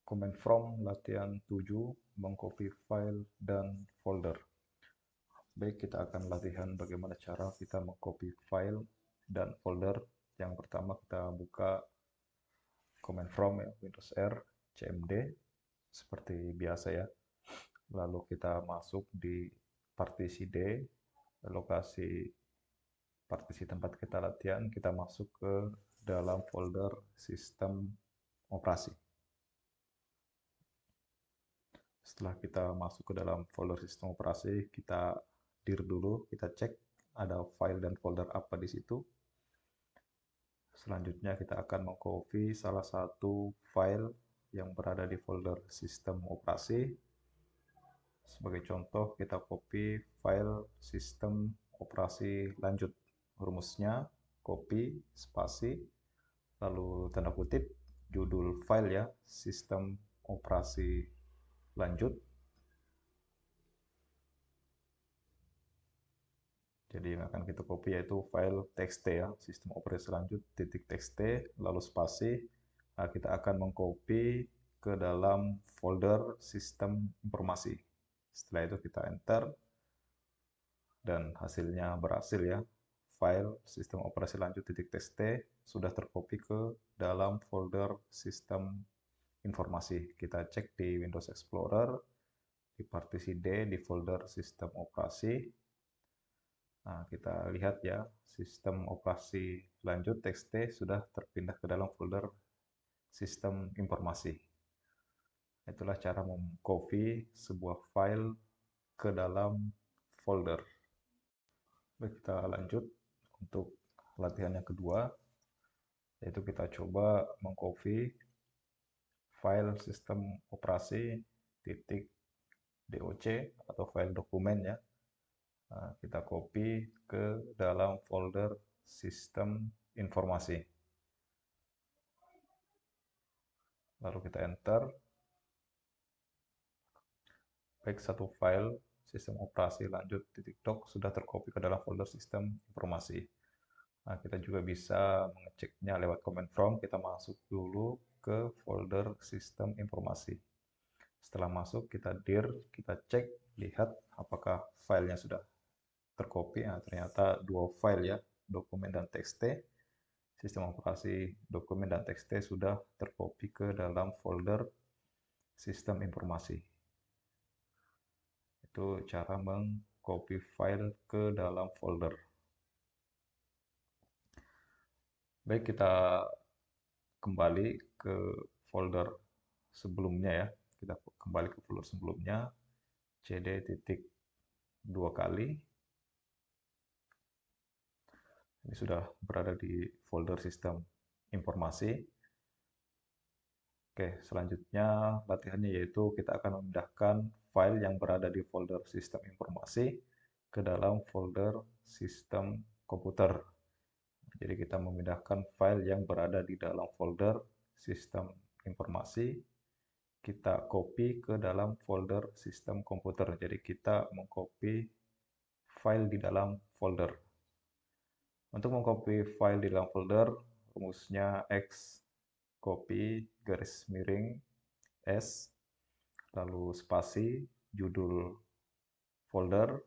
Command from latihan 7, mengcopy file dan folder. Baik, kita akan latihan bagaimana cara kita mengcopy file dan folder. Yang pertama kita buka command from ya, Windows R, cmd, seperti biasa ya. Lalu kita masuk di partisi D, lokasi partisi tempat kita latihan, kita masuk ke dalam folder sistem operasi. Setelah kita masuk ke dalam folder sistem operasi, kita dir dulu, kita cek ada file dan folder apa di situ. Selanjutnya kita akan mengcopy salah satu file yang berada di folder sistem operasi. Sebagai contoh, kita copy file sistem operasi lanjut. Rumusnya copy spasi, lalu tanda kutip, judul file ya, sistem operasi lanjut. Jadi yang akan kita copy yaitu file txt ya, sistem operasi lanjut .txt, lalu spasi. Nah, kita akan mengcopy ke dalam folder sistem informasi. Setelah itu kita enter dan hasilnya berhasil ya. File sistem operasi lanjut .txt sudah tercopy ke dalam folder sistem informasi. Kita cek di Windows Explorer, di partisi D di folder sistem operasi. Nah, kita lihat ya, sistem operasi lanjut .txt sudah terpindah ke dalam folder sistem informasi. Itulah cara mengcopy sebuah file ke dalam folder. Baik, kita lanjut untuk latihan yang kedua, yaitu kita coba mengcopy file sistem operasi .doc atau file dokumen ya. Nah, kita copy ke dalam folder sistem informasi. Lalu kita enter. Baik, satu file sistem operasi lanjut .doc sudah tercopy ke dalam folder sistem informasi. Nah, kita juga bisa mengeceknya lewat command from. Kita masuk dulu ke folder sistem informasi. Setelah masuk, kita dir, kita cek, lihat apakah filenya sudah tercopy. Nah, ternyata dua file ya, dokumen dan txt. Sistem operasi dokumen dan txt sudah tercopy ke dalam folder sistem informasi. Itu cara mengcopy file ke dalam folder. Baik, kita kembali ke folder sebelumnya ya. Kita kembali ke folder sebelumnya, cd titik 2 kali. Ini sudah berada di folder sistem informasi. Oke, selanjutnya latihannya yaitu kita akan memindahkan file yang berada di folder sistem informasi ke dalam folder sistem komputer. Jadi kita memindahkan file yang berada di dalam folder sistem informasi, kita copy ke dalam folder sistem komputer. Jadi kita mengcopy file di dalam folder. Untuk mengcopy file di dalam folder, rumusnya X copy garis miring S, lalu spasi, judul folder,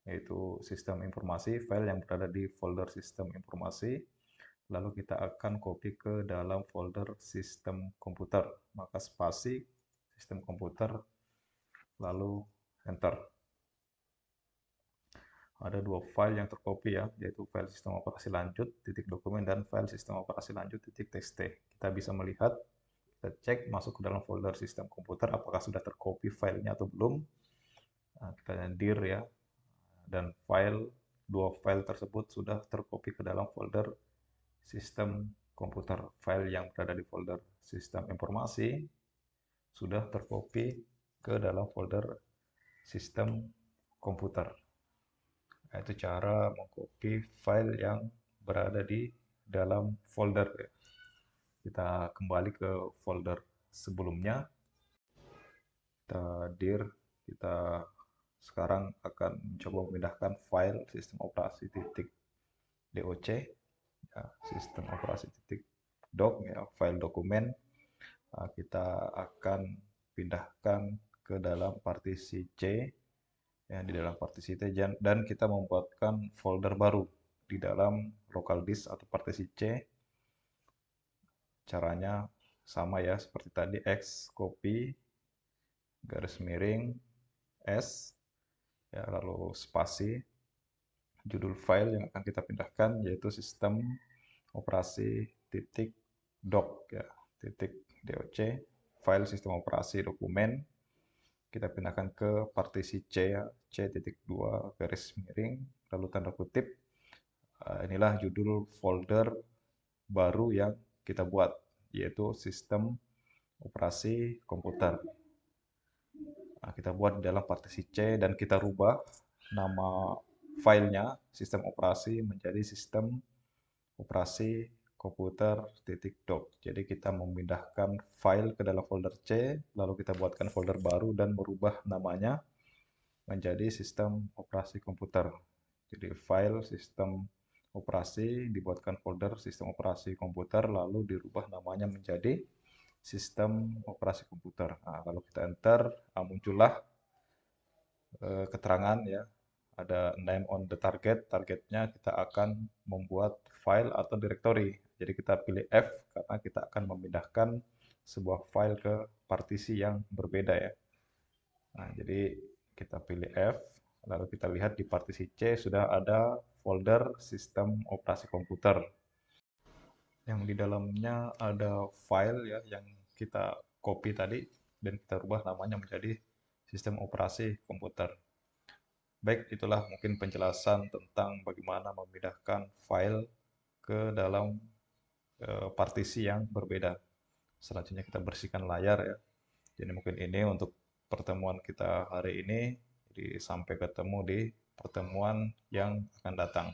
yaitu sistem informasi, file yang berada di folder sistem informasi. Lalu kita akan copy ke dalam folder sistem komputer. Maka spasi, sistem komputer, lalu enter. Ada dua file yang tercopy ya, yaitu file sistem operasi lanjut .dokumen dan file sistem operasi lanjut .txt. Kita bisa melihat, kita cek masuk ke dalam folder sistem komputer apakah sudah tercopy filenya atau belum. Nah, kita dir ya, dan dua file tersebut sudah tercopy ke dalam folder sistem komputer. File yang berada di folder sistem informasi sudah tercopy ke dalam folder sistem komputer. Nah, itu cara mengcopy file yang berada di dalam folder. Kita kembali ke folder sebelumnya. Kita dir, kita sekarang akan mencoba memindahkan file sistem operasi .doc, ya, sistem operasi .doc, ya, file dokumen. Kita akan pindahkan ke dalam partisi C, ya, di dalam partisi T, dan kita membuatkan folder baru di dalam local disk atau partisi C. Caranya sama ya seperti tadi, X copy garis miring S, ya, lalu spasi. Judul file yang akan kita pindahkan yaitu sistem operasi titik doc, ya, titik doc, file sistem operasi dokumen. Kita pindahkan ke partisi C, ya, C.2 garis miring, lalu tanda kutip. Inilah judul folder baru yang kita buat, yaitu sistem operasi komputer. Kita buat di dalam partisi C dan kita rubah nama filenya sistem operasi menjadi sistem operasi komputer .doc. Jadi kita memindahkan file ke dalam folder C, lalu kita buatkan folder baru dan merubah namanya menjadi sistem operasi komputer. Jadi file sistem operasi dibuatkan folder sistem operasi komputer, lalu dirubah namanya menjadi sistem operasi komputer. Nah, kalau kita enter, muncullah keterangan, ya, ada name on the target. Targetnya kita akan membuat file atau directory. Jadi kita pilih F karena kita akan memindahkan sebuah file ke partisi yang berbeda, ya. Nah, jadi kita pilih F, lalu kita lihat di partisi C sudah ada folder sistem operasi komputer yang di dalamnya ada file, ya, yang kita copy tadi dan kita rubah namanya menjadi sistem operasi komputer. Baik, itulah mungkin penjelasan tentang bagaimana memindahkan file ke dalam partisi yang berbeda. Selanjutnya kita bersihkan layar, ya. Jadi mungkin ini untuk pertemuan kita hari ini. Jadi sampai ketemu di pertemuan yang akan datang.